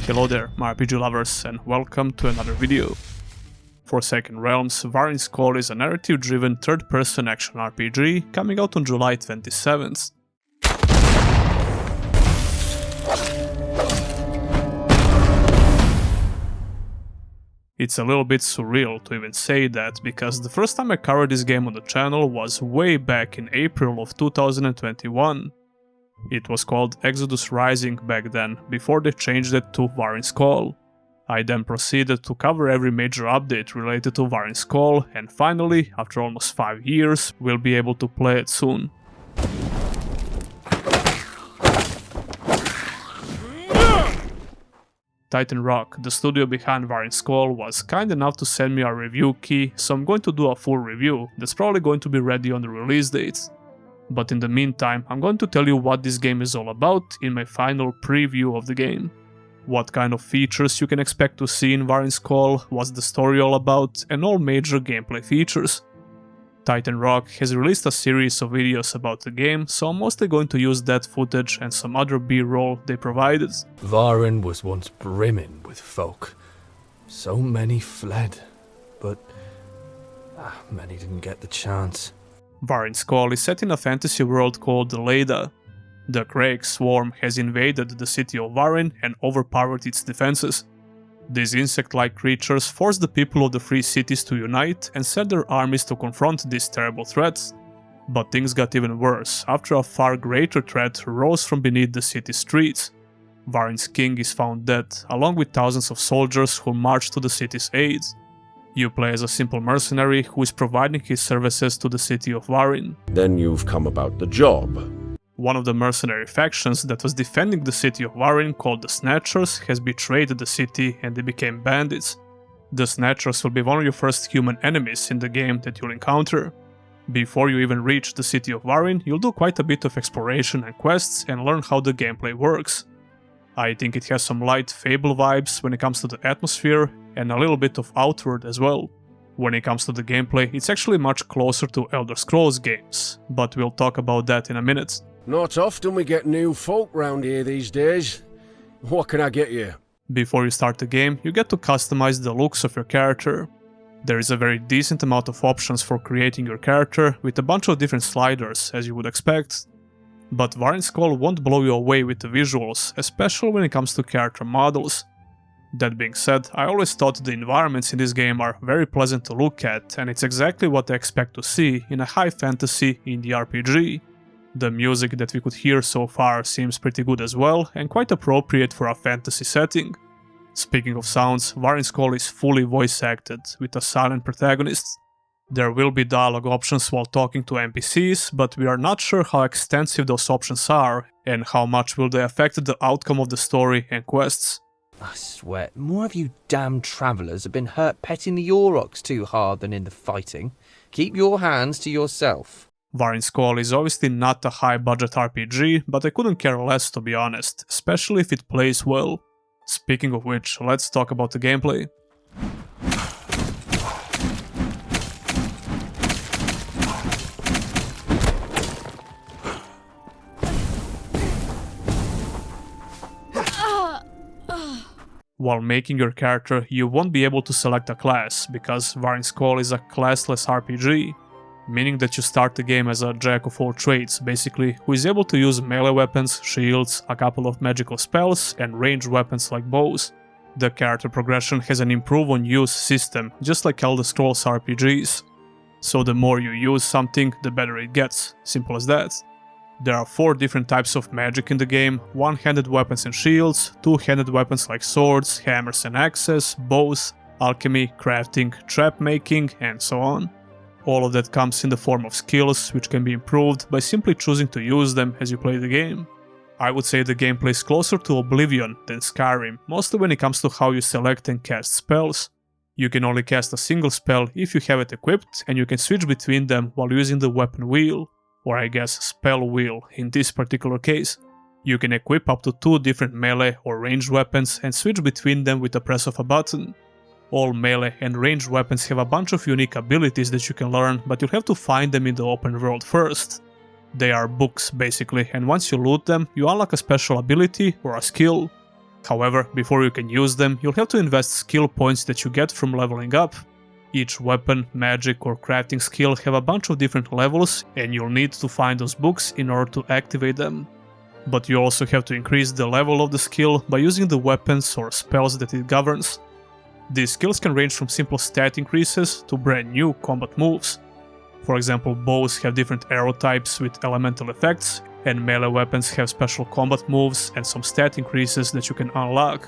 Hello there, my RPG lovers, and welcome to another video. Forsaken Realms Vahrin's Call is a narrative-driven third-person action RPG coming out on July 27th. It's a little bit surreal to even say that, because the first time I covered this game on the channel was way back in April of 2021. It was called Exodus Rising back then, before they changed it to Vahrin's Call. I then proceeded to cover every major update related to Vahrin's Call, and finally, after almost 5 years, we'll be able to play it soon. Titan Rock, the studio behind Vahrin's Call, was kind enough to send me a review key, so I'm going to do a full review that's probably going to be ready on the release date. But in the meantime, I'm going to tell you what this game is all about in my final preview of the game. What kind of features you can expect to see in Vahrin's Call, what's the story all about, and all major gameplay features. Titan Rock has released a series of videos about the game, so I'm mostly going to use that footage and some other B-roll they provided. Vahrin was once brimming with folk. So many fled, but many didn't get the chance. Vahrin's Call is set in a fantasy world called the Leda. The Crake swarm has invaded the city of Vahrin and overpowered its defenses. These insect-like creatures force the people of the three cities to unite and set their armies to confront these terrible threats. But things got even worse after a far greater threat rose from beneath the city's streets. Vahrin's king is found dead, along with thousands of soldiers who march to the city's aid. You play as a simple mercenary who is providing his services to the city of Vahrin. Then you've come about the job. One of the mercenary factions that was defending the city of Vahrin, called the Snatchers, has betrayed the city and they became bandits. The Snatchers will be one of your first human enemies in the game that you'll encounter. Before you even reach the city of Vahrin, you'll do quite a bit of exploration and quests and learn how the gameplay works. I think it has some light Fable vibes when it comes to the atmosphere, and a little bit of Outward as well. When it comes to the gameplay, it's actually much closer to Elder Scrolls games, but we'll talk about that in a minute. Not often we get new folk round here these days. What can I get you? Before you start the game, you get to customize the looks of your character. There is a very decent amount of options for creating your character, with a bunch of different sliders, as you would expect. But Vahrin's Call won't blow you away with the visuals, especially when it comes to character models. That being said, I always thought the environments in this game are very pleasant to look at, and it's exactly what I expect to see in a high fantasy indie RPG. The music that we could hear so far seems pretty good as well, and quite appropriate for a fantasy setting. Speaking of sounds, Vahrin's Call is fully voice acted, with a silent protagonist. There will be dialogue options while talking to NPCs, but we are not sure how extensive those options are, and how much will they affect the outcome of the story and quests. I swear, more of you damn travellers have been hurt petting the Aurochs too hard than in the fighting. Keep your hands to yourself. Vahrin's Call is obviously not a high-budget RPG, but I couldn't care less, to be honest, especially if it plays well. Speaking of which, let's talk about the gameplay. While making your character, you won't be able to select a class, because Vahrin's Call is a classless RPG, meaning that you start the game as a jack of all trades, basically, who is able to use melee weapons, shields, a couple of magical spells, and ranged weapons like bows. The character progression has an improve on use system, just like Elder Scrolls RPGs. So the more you use something, the better it gets, simple as that. There are 4 different types of magic in the game: one-handed weapons and shields, two-handed weapons like swords, hammers and axes, bows, alchemy, crafting, trap making, and so on. All of that comes in the form of skills, which can be improved by simply choosing to use them as you play the game. I would say the gameplay is closer to Oblivion than Skyrim, mostly when it comes to how you select and cast spells. You can only cast a single spell if you have it equipped, and you can switch between them while using the weapon wheel. Or I guess spell wheel in this particular case. You can equip up to 2 different melee or ranged weapons and switch between them with the press of a button. All melee and ranged weapons have a bunch of unique abilities that you can learn, but you'll have to find them in the open world first. They are books basically, and once you loot them, you unlock a special ability or a skill. However, before you can use them, you'll have to invest skill points that you get from leveling up. Each weapon, magic or crafting skill have a bunch of different levels, and you'll need to find those books in order to activate them. But you also have to increase the level of the skill by using the weapons or spells that it governs. These skills can range from simple stat increases to brand new combat moves. For example, bows have different arrow types with elemental effects, and melee weapons have special combat moves and some stat increases that you can unlock.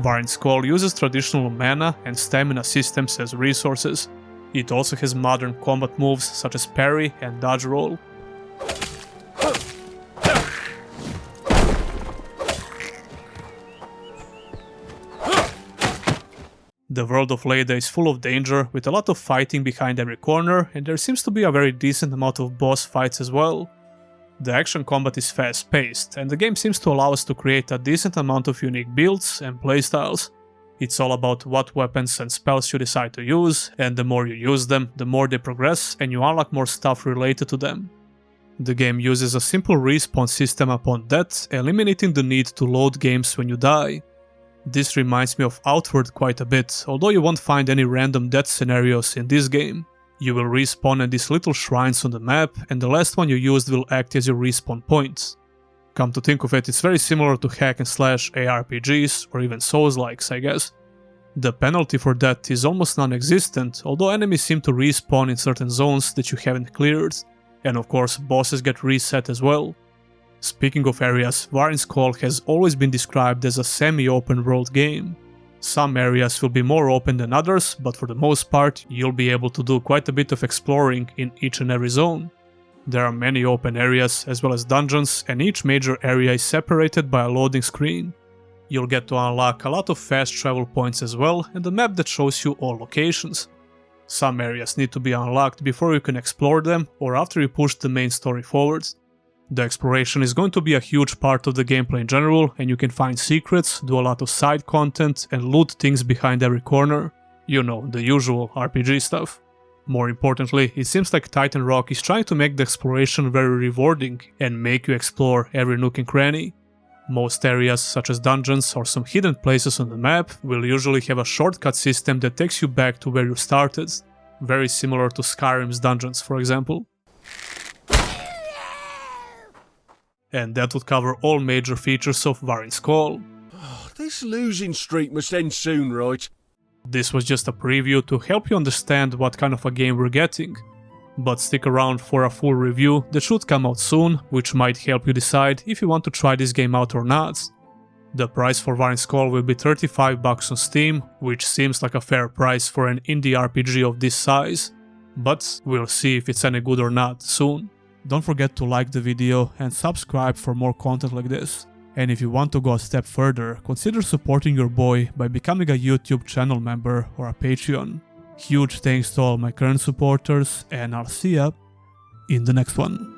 Vahrin's Call uses traditional mana and stamina systems as resources. It also has modern combat moves such as parry and dodge roll. The world of Leda is full of danger, with a lot of fighting behind every corner, and there seems to be a very decent amount of boss fights as well. The action combat is fast-paced, and the game seems to allow us to create a decent amount of unique builds and playstyles. It's all about what weapons and spells you decide to use, and the more you use them, the more they progress and you unlock more stuff related to them. The game uses a simple respawn system upon death, eliminating the need to load games when you die. This reminds me of Outward quite a bit, although you won't find any random death scenarios in this game. You will respawn at these little shrines on the map, and the last one you used will act as your respawn points. Come to think of it, it's very similar to hack and slash ARPGs, or even Souls-likes, I guess. The penalty for death is almost non-existent, although enemies seem to respawn in certain zones that you haven't cleared, and of course bosses get reset as well. Speaking of areas, Vahrin's Call has always been described as a semi-open world game. Some areas will be more open than others, but for the most part, you'll be able to do quite a bit of exploring in each and every zone. There are many open areas as well as dungeons, and each major area is separated by a loading screen. You'll get to unlock a lot of fast travel points as well, and a map that shows you all locations. Some areas need to be unlocked before you can explore them, or after you push the main story forward. The exploration is going to be a huge part of the gameplay in general, and you can find secrets, do a lot of side content, and loot things behind every corner. You know, the usual RPG stuff. More importantly, it seems like Titan Rock is trying to make the exploration very rewarding and make you explore every nook and cranny. Most areas, such as dungeons or some hidden places on the map, will usually have a shortcut system that takes you back to where you started, very similar to Skyrim's dungeons, for example. And that would cover all major features of Vahrin's Call. Oh, this losing streak must end soon, right? This was just a preview to help you understand what kind of a game we're getting. But stick around for a full review that should come out soon, which might help you decide if you want to try this game out or not. The price for Vahrin's Call will be $35 on Steam, which seems like a fair price for an indie RPG of this size. But we'll see if it's any good or not soon. Don't forget to like the video and subscribe for more content like this. And if you want to go a step further, consider supporting your boy by becoming a YouTube channel member or a Patreon. Huge thanks to all my current supporters, and I'll see ya in the next one.